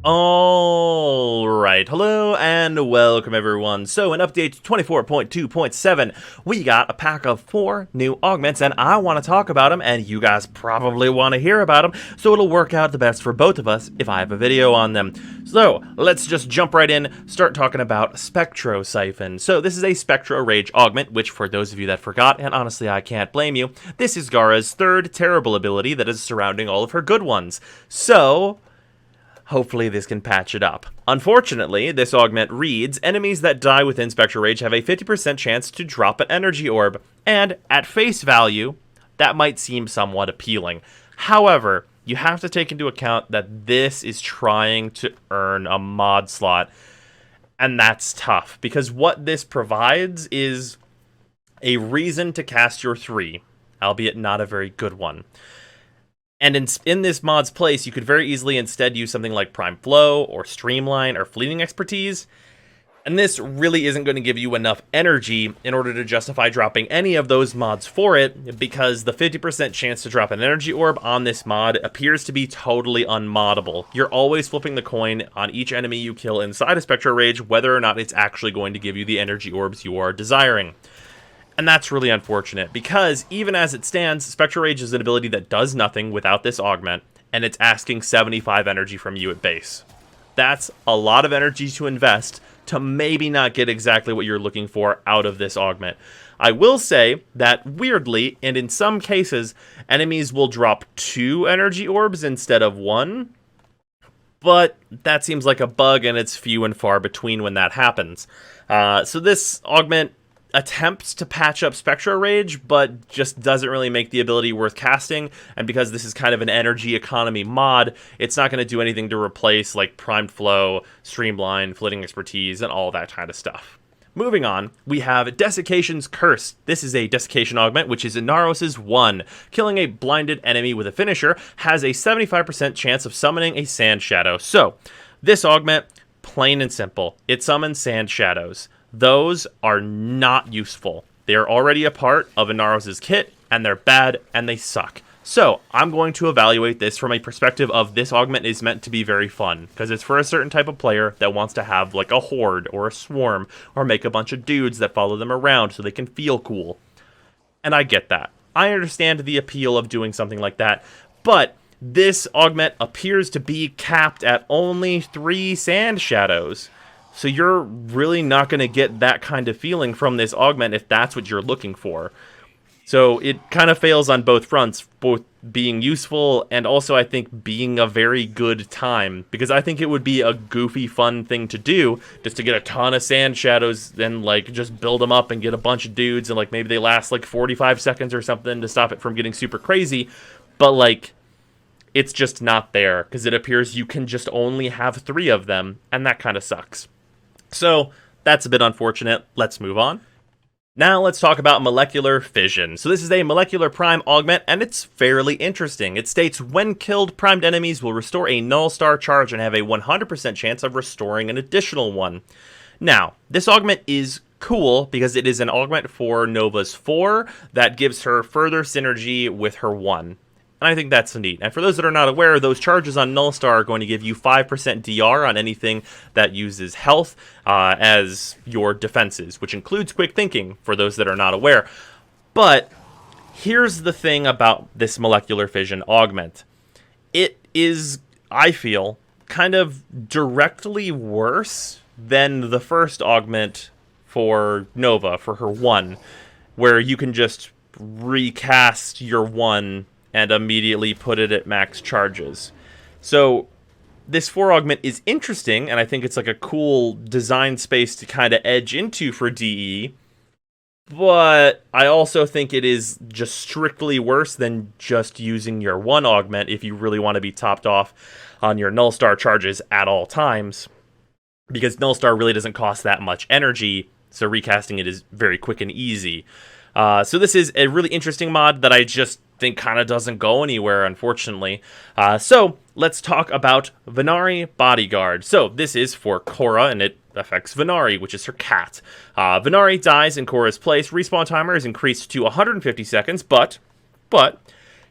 Alright, hello and welcome everyone. So in update 24.2.7, we got a pack of 4 new augments and I want to talk about them and you guys probably want to hear about them, so it'll work out the best for both of us if I have a video on them. So let's just jump right in, start talking about Spectro Siphon. So this is a Spectro Rage augment, which for those of you that forgot, and honestly I can't blame you, this is Gara's third terrible ability that is surrounding all of her good ones. So hopefully this can patch it up. Unfortunately, this augment reads, enemies that die within Spectro Rage have a 50% chance to drop an energy orb, and at face value, that might seem somewhat appealing. However, you have to take into account that this is trying to earn a mod slot, and that's tough, because what this provides is a reason to cast your 3, albeit not a very good one. And in this mod's place, you could very easily instead use something like Prime Flow, or Streamline, or Fleeting Expertise. And this really isn't going to give you enough energy in order to justify dropping any of those mods for it, because the 50% chance to drop an energy orb on this mod appears to be totally unmoddable. You're always flipping the coin on each enemy you kill inside of Spectro Rage, whether or not it's actually going to give you the energy orbs you are desiring. And that's really unfortunate, because even as it stands, Spectro Rage is an ability that does nothing without this augment, and it's asking 75 energy from you at base. That's a lot of energy to invest to maybe not get exactly what you're looking for out of this augment. I will say that, weirdly, and in some cases, enemies will drop 2 energy orbs instead of 1, but that seems like a bug, and it's few and far between when that happens. So this augment attempts to patch up Spectro Rage, but just doesn't really make the ability worth casting, and because this is kind of an energy economy mod, it's not going to do anything to replace like Prime Flow, Streamline, Fleeting Expertise, and all that kind of stuff. Moving on, we have Desiccation Curse. This is a Desiccation augment, which is Inaros' 1. Killing a blinded enemy with a finisher has a 75% chance of summoning a Sand Shadow. So, this augment, plain and simple, it summons Sand Shadows. Those are not useful. They are already a part of Inaros' kit, and they're bad, and they suck. So, I'm going to evaluate this from a perspective of this augment is meant to be very fun, because it's for a certain type of player that wants to have like a horde, or a swarm, or make a bunch of dudes that follow them around so they can feel cool. And I get that. I understand the appeal of doing something like that, but this augment appears to be capped at only 3 Sand Shadows. So you're really not going to get that kind of feeling from this augment if that's what you're looking for. So it kind of fails on both fronts, both being useful and also I think being a very good time. Because I think it would be a goofy fun thing to do, just to get a ton of Sand Shadows and like just build them up and get a bunch of dudes and like maybe they last like 45 seconds or something to stop it from getting super crazy. But like, it's just not there because it appears you can just only have 3 of them, and that kind of sucks. So, that's a bit unfortunate. Let's move on. Now let's talk about Molecular Fission. So this is a Molecular Prime augment, and it's fairly interesting. It states, when killed, primed enemies will restore a null star charge and have a 100% chance of restoring an additional one. Now, this augment is cool because it is an augment for Nova's 4 that gives her further synergy with her 1. And I think that's neat. And for those that are not aware, those charges on Null Star are going to give you 5% DR on anything that uses health as your defenses, which includes Quick Thinking, for those that are not aware. But here's the thing about this Molecular Fission augment. It is, I feel, kind of directly worse than the first augment for Nova, for her 1, where you can just recast your 1 and immediately put it at max charges. So this 4 augment is interesting, and I think it's like a cool design space to kind of edge into for DE, but I also think it is just strictly worse than just using your 1 augment if you really want to be topped off on your Null Star charges at all times, because Null Star really doesn't cost that much energy, so recasting it is very quick and easy. So this is a really interesting mod that I just think kind of doesn't go anywhere, unfortunately. So let's talk about Venari Bodyguard. So this is for Korra, and it affects Venari, which is her cat. Venari dies in Korra's place. Respawn timer is increased to 150 seconds, but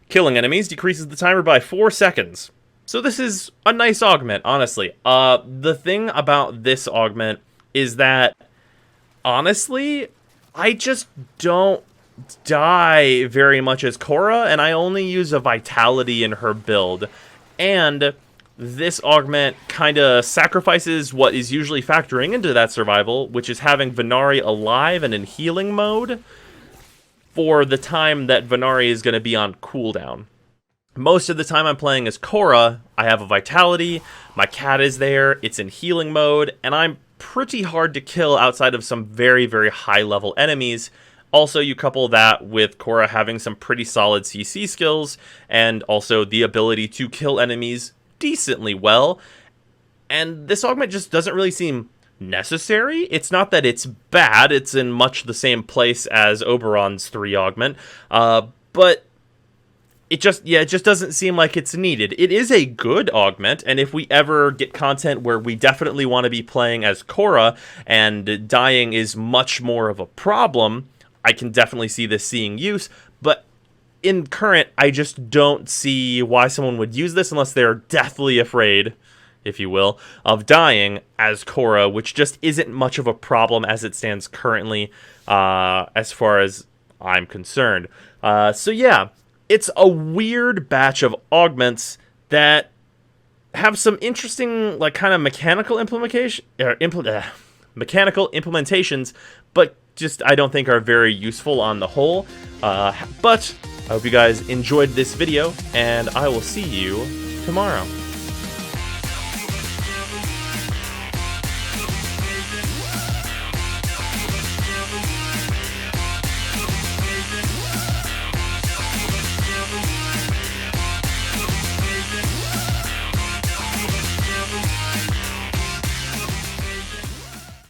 killing enemies decreases the timer by 4 seconds. So this is a nice augment, honestly. The thing about this augment is that, honestly, I just don't die very much as Korra, and I only use a Vitality in her build. And this augment kind of sacrifices what is usually factoring into that survival, which is having Venari alive and in healing mode for the time that Venari is going to be on cooldown. Most of the time I'm playing as Korra, I have a Vitality, my cat is there, it's in healing mode, and I'm pretty hard to kill outside of some very, very high level enemies. Also, you couple that with Korra having some pretty solid CC skills, and also the ability to kill enemies decently well, and this augment just doesn't really seem necessary. It's not that it's bad, it's in much the same place as Oberon's 3 augment, but it just doesn't seem like it's needed. It is a good augment, and if we ever get content where we definitely want to be playing as Korra, and dying is much more of a problem, I can definitely see this seeing use, but in current, I just don't see why someone would use this unless they're deathly afraid, if you will, of dying as Korra, which just isn't much of a problem as it stands currently, as far as I'm concerned. So yeah, it's a weird batch of augments that have some interesting, like, kind of mechanical implementations, but just I don't think are very useful on the whole. But I hope you guys enjoyed this video, and I will see you tomorrow.